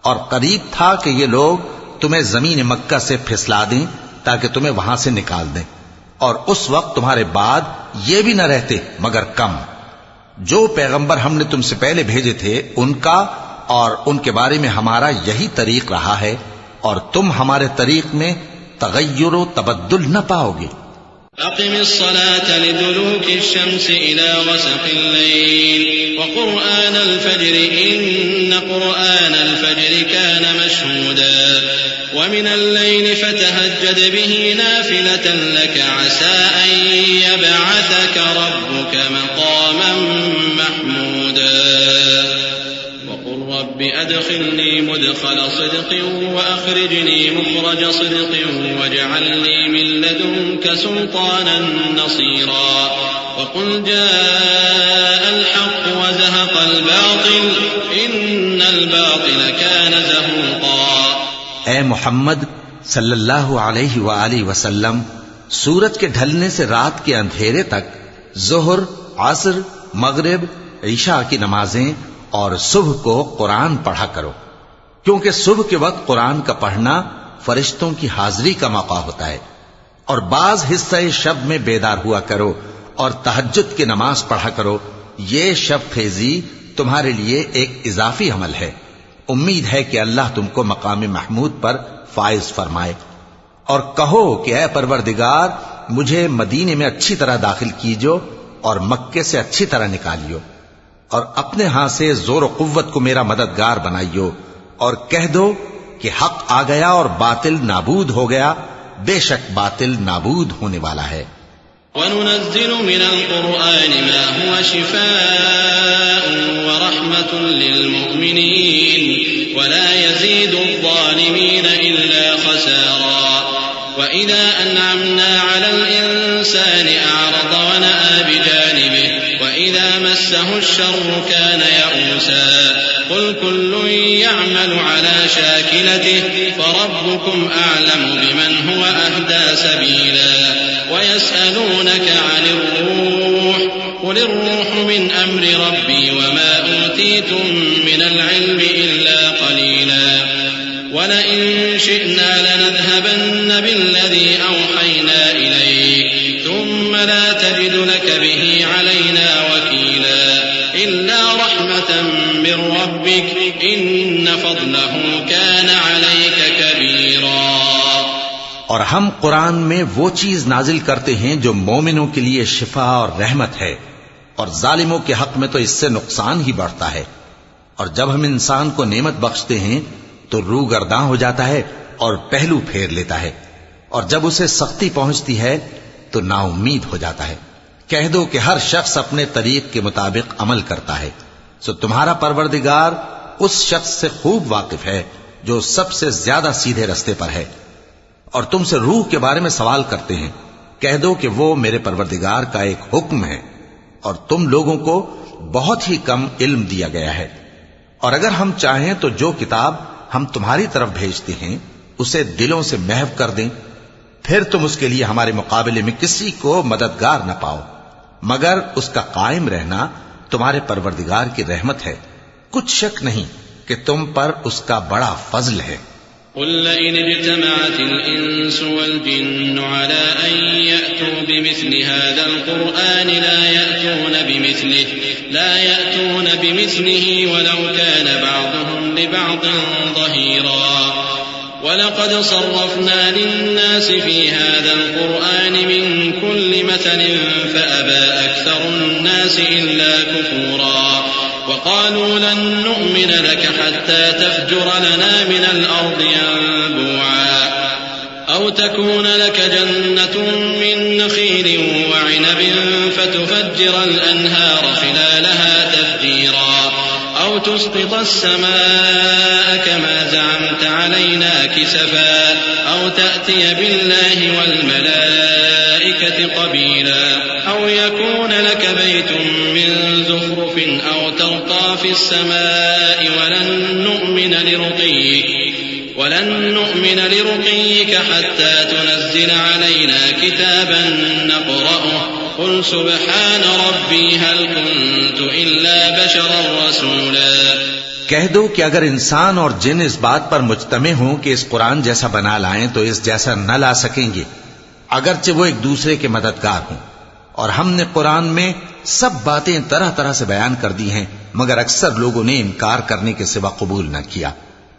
اور قریب تھا کہ یہ لوگ تمہیں زمین مکہ سے پھسلا دیں تاکہ تمہیں وہاں سے نکال دیں، اور اس وقت تمہارے بعد یہ بھی نہ رہتے مگر کم۔ جو پیغمبر ہم نے تم سے پہلے بھیجے تھے ان کا اور ان کے بارے میں ہمارا یہی طریق رہا ہے، اور تم ہمارے طریق میں تغیر و تبدل نہ پاؤ گے۔ أقم الصلاة لدلوك الشمس إلى غسق الليل وقرآن الفجر إن قرآن الفجر كان مشهودا ومن الليل فتهجد به نافلة لك عسى أن يبعثك ربك مقاما محمودا وقل رب أدخلني مدخل صدق وأخرجني مخرج صدق واجعل لي من لدنك سلطانا نصيرا وقل جاء الحق وزهق الباطل إن الباطل كان زهوقا۔ اے محمد صلی اللہ علیہ وآلہ وسلم، سورج کے ڈھلنے سے رات کے اندھیرے تک ظہر، عصر، مغرب، عشاء کی نمازیں اور صبح کو قرآن پڑھا کرو، کیونکہ صبح کے وقت قرآن کا پڑھنا فرشتوں کی حاضری کا موقع ہوتا ہے، اور بعض حصہ شب میں بیدار ہوا کرو اور تہجد کی نماز پڑھا کرو۔ یہ شب خیزی تمہارے لیے ایک اضافی عمل ہے، امید ہے کہ اللہ تم کو مقام محمود پر فائز فرمائے۔ اور کہو کہ اے پروردگار، مجھے مدینے میں اچھی طرح داخل کیجو اور مکے سے اچھی طرح نکالیو، اور اپنے ہاں سے زور و قوت کو میرا مددگار بنائیو، اور کہہ دو کہ حق آ گیا اور باطل نابود ہو گیا، بے شک باطل نابود ہونے والا ہے۔ وَنُنَزِّلُ مِنَ الْقُرْآنِ مَا هُوَ شِفَاءٌ وَرَحْمَةٌ لِّلْمُؤْمِنِينَ وَلَا يَزِيدُ الظَّالِمِينَ إِلَّا خَسَارًا وَإِذَا أَنْعَمْنَا عَلَى الْإِنسَانِ أَعْرَضَ وَنَأَىٰ بِجَانِبِهِ وَإِذَا مَسَّهُ الشَّرُّ كَانَ يَئُوسًا قُلْ كُلٌّ يَعْمَلُ عَلَىٰ شَاكِلَتِهِ فَرَبُّكُمْ أَعْلَمُ بِمَنْ هُوَ أَهْدَىٰ سَبِيلًا وَيَسْأَلُونَكَ عَنِ الرُّوحِ قُلِ الرُّوحُ مِنْ أَمْرِ رَبِّي وَمَا أُوتِيتُم مِّنَ الْعِلْمِ إِلَّا قَلِيلًا وَلَئِن شِئْنَا لَنَذْهَبَنَّ بِالَّذِي أَوْحَيْنَا إِلَيْكَ ثُمَّ لَا تَجِدُ لَكَ بِهِ عَلَيْنَا وَكِيلًا إِلَّا رَحْمَةً مِّن رَّبِّكَ إِنَّ فَضْلَهُ كَانَ عَلَيْكَ كَبِيرًا۔ اور ہم قرآن میں وہ چیز نازل کرتے ہیں جو مومنوں کے لیے شفا اور رحمت ہے، اور ظالموں کے حق میں تو اس سے نقصان ہی بڑھتا ہے۔ اور جب ہم انسان کو نعمت بخشتے ہیں تو روح گرداں ہو جاتا ہے اور پہلو پھیر لیتا ہے، اور جب اسے سختی پہنچتی ہے تو نا امید ہو جاتا ہے۔ کہہ دو کہ ہر شخص اپنے طریق کے مطابق عمل کرتا ہے، سو تمہارا پروردگار اس شخص سے خوب واقف ہے جو سب سے زیادہ سیدھے رستے پر ہے۔ اور تم سے روح کے بارے میں سوال کرتے ہیں، کہہ دو کہ وہ میرے پروردگار کا ایک حکم ہے، اور تم لوگوں کو بہت ہی کم علم دیا گیا ہے۔ اور اگر ہم چاہیں تو جو کتاب ہم تمہاری طرف بھیجتے ہیں اسے دلوں سے محو کر دیں، پھر تم اس کے لیے ہمارے مقابلے میں کسی کو مددگار نہ پاؤ، مگر اس کا قائم رہنا تمہارے پروردگار کی رحمت ہے، کچھ شک نہیں کہ تم پر اس کا بڑا فضل ہے۔ قل لئن اجتمعت الإنس والجن على أن يأتوا بمثل هذا القرآن لا يأتون بمثله ولو كان بعضهم لبعض ظهيرا ولقد صرفنا للناس في هذا القرآن من كل مثل فأبى أكثر الناس إلا كفورا وقالوا لن نؤمن لك حتى تفجر لنا من الأرض ينبوعا أو تكون لك جنة من نخيل وعنب فتفجر الأنهار خلالها تفجيرا أو تسقط السماء كما زعمت علينا كسفا أو تأتي بالله والملائكة قبيلا أو يكون لك بيت من زخرف أو ترقى في السماء ولن نؤمن لرقيك حتى تنزل علينا كتابا نقرأه قل سبحان ربي هل كنت إلا بشرا رسولا۔ کہہ دو کہ اگر انسان اور جن اس بات پر مجتمع ہوں کہ اس قرآن جیسا بنا لائیں تو اس جیسا نہ لا سکیں گے، اگرچہ وہ ایک دوسرے کے مددگار ہوں، اور ہم نے قرآن میں سب باتیں طرح طرح سے بیان کر دی ہیں، مگر اکثر لوگوں نے انکار کرنے کے سوا قبول نہ کیا،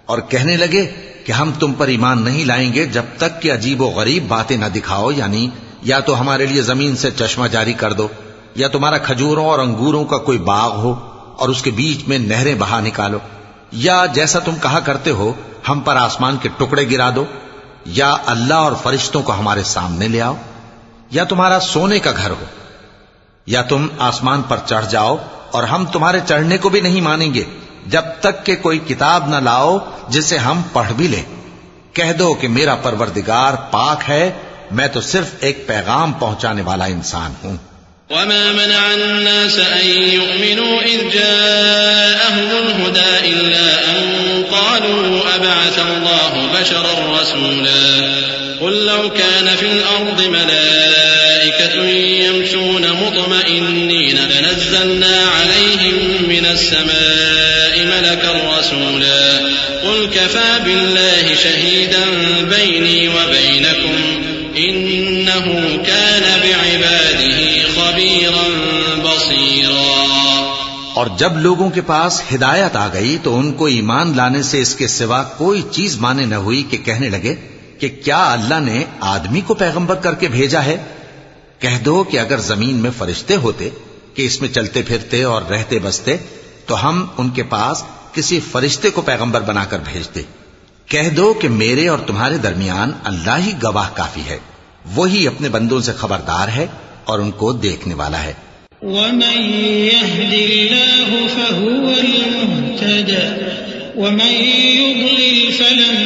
اور کہنے لگے کہ ہم تم پر ایمان نہیں لائیں گے جب تک کہ عجیب و غریب باتیں نہ دکھاؤ، یعنی یا تو ہمارے لیے زمین سے چشمہ جاری کر دو، یا تمہارا کھجوروں اور انگوروں کا کوئی باغ ہو اور اس کے بیچ میں نہریں بہا نکالو، یا جیسا تم کہا کرتے ہو ہم پر آسمان کے ٹکڑے گرا دو، یا اللہ اور فرشتوں کو ہمارے سامنے لے آؤ، یا تمہارا سونے کا گھر ہو، یا تم آسمان پر چڑھ جاؤ اور ہم تمہارے چڑھنے کو بھی نہیں مانیں گے جب تک کہ کوئی کتاب نہ لاؤ جسے ہم پڑھ بھی لیں۔ کہہ دو کہ میرا پروردگار پاک ہے، میں تو صرف ایک پیغام پہنچانے والا انسان ہوں۔ وما منع الناس أن يؤمنوا إذ جاءهم الهدى إلا أن قالوا أبعث الله بشرا رسولا قل لو كان في الأرض ملائكة يمشون مطمئنين لنزلنا عليهم من السماء ملكا رسولا قل كفى بالله شهيدا بيني وبينكم إنه كان بعباده خبيرا بصيرا۔ اور جب لوگوں کے پاس ہدایت آ گئی تو ان کو ایمان لانے سے اس کے سوا کوئی چیز مانے نہ ہوئی کہ کہنے لگے کہ کیا اللہ نے آدمی کو پیغمبر کر کے بھیجا ہے؟ کہہ دو کہ اگر زمین میں فرشتے ہوتے کہ اس میں چلتے پھرتے اور رہتے بستے تو ہم ان کے پاس کسی فرشتے کو پیغمبر بنا کر بھیجتے۔ کہہ دو کہ میرے اور تمہارے درمیان اللہ ہی گواہ کافی ہے، وہی اپنے بندوں سے خبردار ہے اور ان کو دیکھنے والا ہے۔ ومن يهد الله فهو المهتد ومن يضلل فلن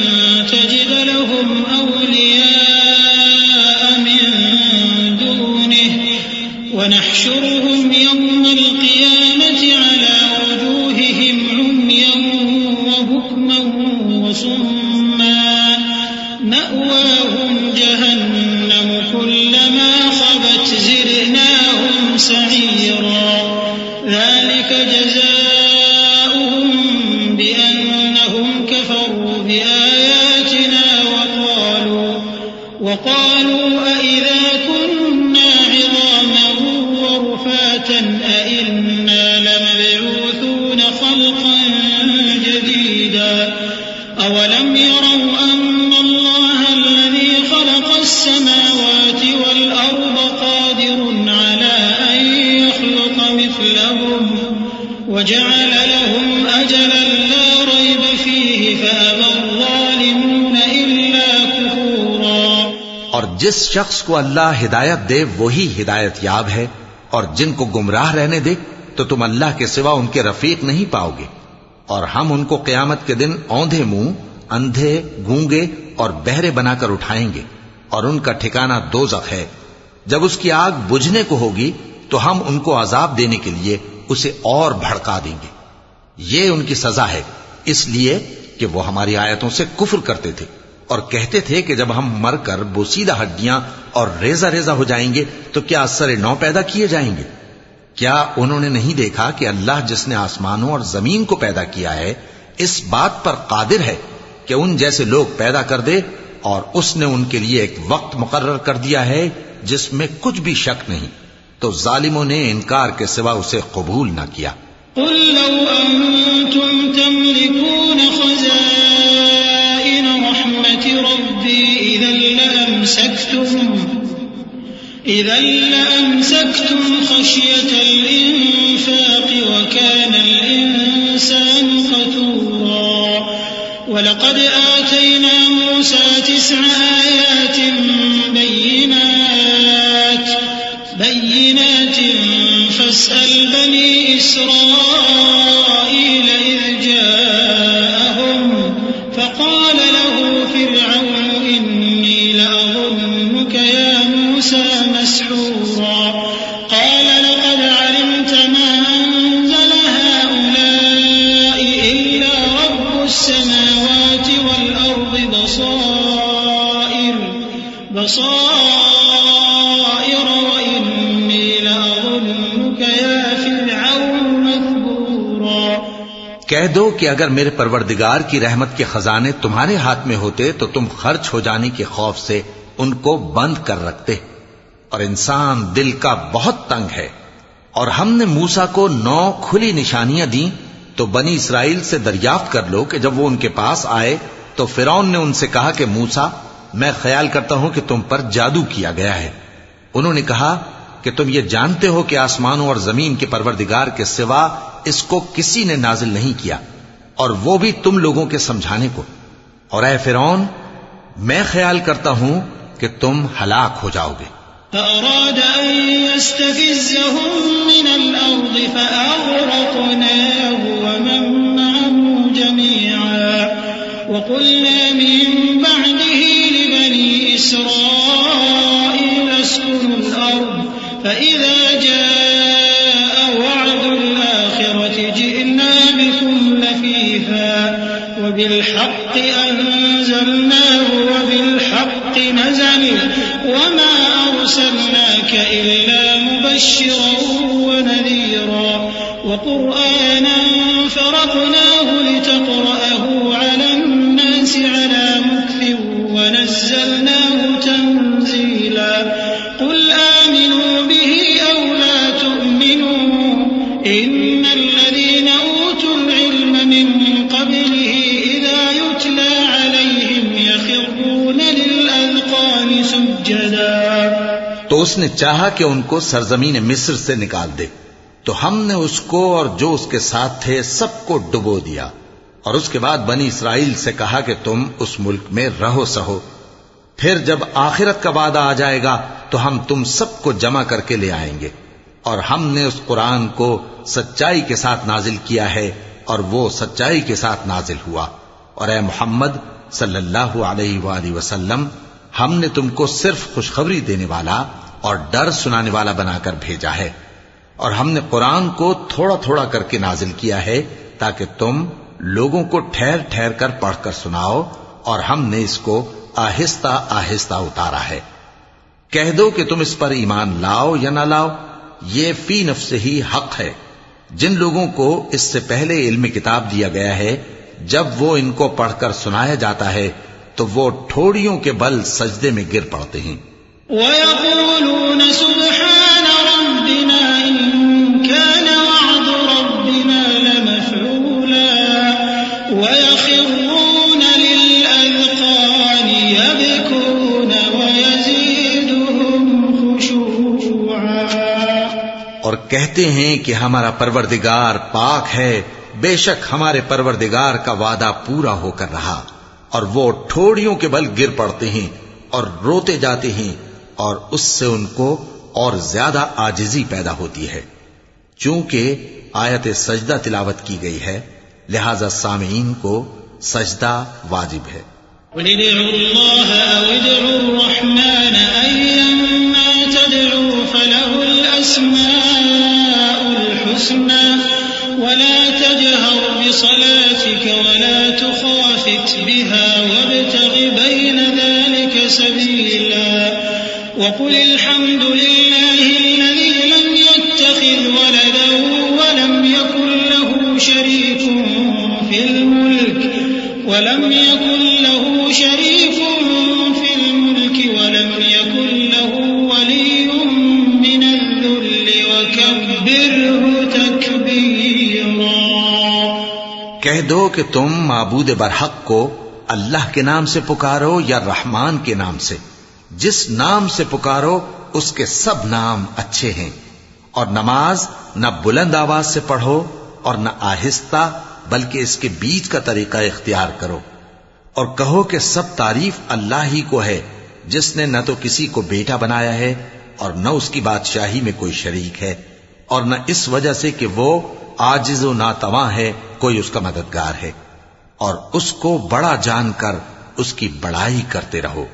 تجد لهم أولياء من دونه ونحشرهم يوم القيامة على وجوههم عميا وبكما وصما مأواهم جهنم كلما خبت زدناهم سعيرا ذلك جزاؤهم بأنهم كفروا بآياتنا وقالوا أئذا كنا عظاما ورفاتا أئنا لمبعوثون خلقا جديدا أولم يروا أن الله الذي خلق السماوات والأرض قادر على أن يخلق مثلهم وجعل لهم أجلا لا ريب فيه فأبى الظالمون إلا كفورا۔ اور جس شخص کو اللہ ہدایت دے وہی ہدایت یاب ہے، اور جن کو گمراہ رہنے دے تو تم اللہ کے سوا ان کے رفیق نہیں پاؤ گے، اور ہم ان کو قیامت کے دن اوندھے منہ، اندھے، گونگے اور بہرے بنا کر اٹھائیں گے، اور ان کا ٹھکانہ دوزخ ہے۔ جب اس کی آگ بجھنے کو ہوگی تو ہم ان کو عذاب دینے کے لیے اسے اور بھڑکا دیں گے۔ یہ ان کی سزا ہے، اس لیے کہ وہ ہماری آیتوں سے کفر کرتے تھے اور کہتے تھے کہ جب ہم مر کر بوسیدہ ہڈیاں اور ریزہ ریزہ ہو جائیں گے تو کیا اثر نو پیدا کیے جائیں گے؟ کیا انہوں نے نہیں دیکھا کہ اللہ جس نے آسمانوں اور زمین کو پیدا کیا ہے اس بات پر قادر ہے کہ ان جیسے لوگ پیدا کر دے، اور اس نے ان کے لیے ایک وقت مقرر کر دیا ہے جس میں کچھ بھی شک نہیں، تو ظالموں نے انکار کے سوا اسے قبول نہ کیا۔ قل لو أنتم تملكون خزائن رحمة ربي إذا لأمسكتم خشية الإنفاق وكان الإنسان قتورا ولقد آتينا موسى 9 آيات بينات فاسأل بني إسرائيل إذ جاءهم فقال له فرعون إني لأظنك يا موسى مسحورا قال لقد علمت ما أنزل هؤلاء إلا رب السماوات والأرض بصائر وإني لأظنك يا فرعون مثبورا۔ کہہ دو کہ اگر میرے پروردگار کی رحمت کے خزانے تمہارے ہاتھ میں ہوتے تو تم خرچ ہو جانے کے خوف سے ان کو بند کر رکھتے، اور انسان دل کا بہت تنگ ہے۔ اور ہم نے موسیٰ کو 9 کھلی نشانیاں دیں، تو بنی اسرائیل سے دریافت کر لو کہ جب وہ ان کے پاس آئے تو فرعون نے ان سے کہا کہ موسیٰ میں خیال کرتا ہوں کہ تم پر جادو کیا گیا ہے۔ انہوں نے کہا کہ تم یہ جانتے ہو کہ آسمانوں اور زمین کے پروردگار کے سوا اس کو کسی نے نازل نہیں کیا، اور وہ بھی تم لوگوں کے سمجھانے کو، اور اے فرعون میں خیال کرتا ہوں کہ تم ہلاک ہو جاؤ گے۔ فأراد أن يستفزهم من الأرض فأغرقناه ومن معه جميعا وقلنا من بعده لبني إسرائيل اسكنوا الأرض فإذا جاء وعد الآخرة جئنا بكم لفيفا وبالحق أنزلناه وبالحق نزل وما أرسلناك إلا مبشرا ونذيرا وقرآنا فرقناه لتقرأه على الناس على مكث ونزلناه تنزيلا قل آمنوا به أو لا تؤمنوا إن الذين أوتوا العلم من قبله إذا يتلى عليهم يخرون للأذقان سجدا۔ تو اس نے چاہا کہ ان کو سرزمین مصر سے نکال دے، تو ہم نے اس کو اور جو اس کے ساتھ تھے سب کو ڈبو دیا، اور اس کے بعد بنی اسرائیل سے کہا کہ تم اس ملک میں رہو سہو، پھر جب آخرت کا وعدہ آ جائے گا تو ہم تم سب کو جمع کر کے لے آئیں گے، اور ہم نے اس قرآن کو سچائی کے ساتھ نازل کیا ہے اور وہ سچائی کے ساتھ نازل ہوا۔ اور اے محمد صلی اللہ علیہ وآلہ وسلم ہم نے تم کو صرف خوشخبری دینے والا اور ڈر سنانے والا بنا کر بھیجا ہے، اور ہم نے قرآن کو تھوڑا تھوڑا کر کے نازل کیا ہے تاکہ تم لوگوں کو ٹھہر ٹھہر کر پڑھ کر سناؤ، اور ہم نے اس کو آہستہ آہستہ اتارا ہے۔ کہہ دو کہ تم اس پر ایمان لاؤ یا نہ لاؤ، یہ فی نفسہ ہی حق ہے۔ جن لوگوں کو اس سے پہلے علم کتاب دیا گیا ہے جب وہ ان کو پڑھ کر سنایا جاتا ہے تو وہ ٹھوڑیوں کے بل سجدے میں گر پڑتے ہیں۔ وَيَقُولُونَ سُبْحَانَ رَبِّنَا إِن كَانَ وَعْدُ رَبِّنَا لَمَفْعُولًا وَيَخِرُّونَ لِلْأَذْقَانِ يَبْكُونَ وَيَزِيدُهُمْ خُشُوعًا۔ اور کہتے ہیں کہ ہمارا پروردگار پاک ہے، بے شک ہمارے پروردگار کا وعدہ پورا ہو کر رہا، اور وہ ٹھوڑیوں کے بل گر پڑتے ہیں اور روتے جاتے ہیں، اور اس سے ان کو اور زیادہ عاجزی پیدا ہوتی ہے۔ چونکہ آیت سجدہ تلاوت کی گئی ہے لہذا سامعین کو سجدہ واجب ہے۔ قُلِ ادْعُوا اللَّهَ أَوِ ادْعُوا الرَّحْمَٰنَ أَيًّمَّا تَدْعُوا فَلَهُ الْأَسْمَاءُ الْحُسْنَىٰ وَلَا تَجْهَرْ بصلاتك ولا تخافت بها وابتغ بين ذلك سبيلا وقل الحمد لله الذي لم يتخذ ولدا ولم يكن له شريك في الملك ولم يكن له ولي من الذل وكبره تكبيرا. کہہ دو کہ تم معبود برحق کو اللہ کے نام سے پکارو یا رحمان کے نام سے. جس نام سے پکارو اس کے سب نام اچھے ہیں. اور نماز نہ بلند آواز سے پڑھو اور نہ آہستہ بلکہ اس کے بیچ کا طریقہ اختیار کرو. اور کہو کہ سب تعریف اللہ ہی کو ہے جس نے نہ تو کسی کو بیٹا بنایا ہے اور نہ اس کی بادشاہی میں کوئی شریک ہے اور نہ اس وجہ سے کہ وہ عاجز و ناتواں ہے کوئی اس کا مددگار ہے. اور اس کو بڑا جان کر اس کی بڑائی کرتے رہو.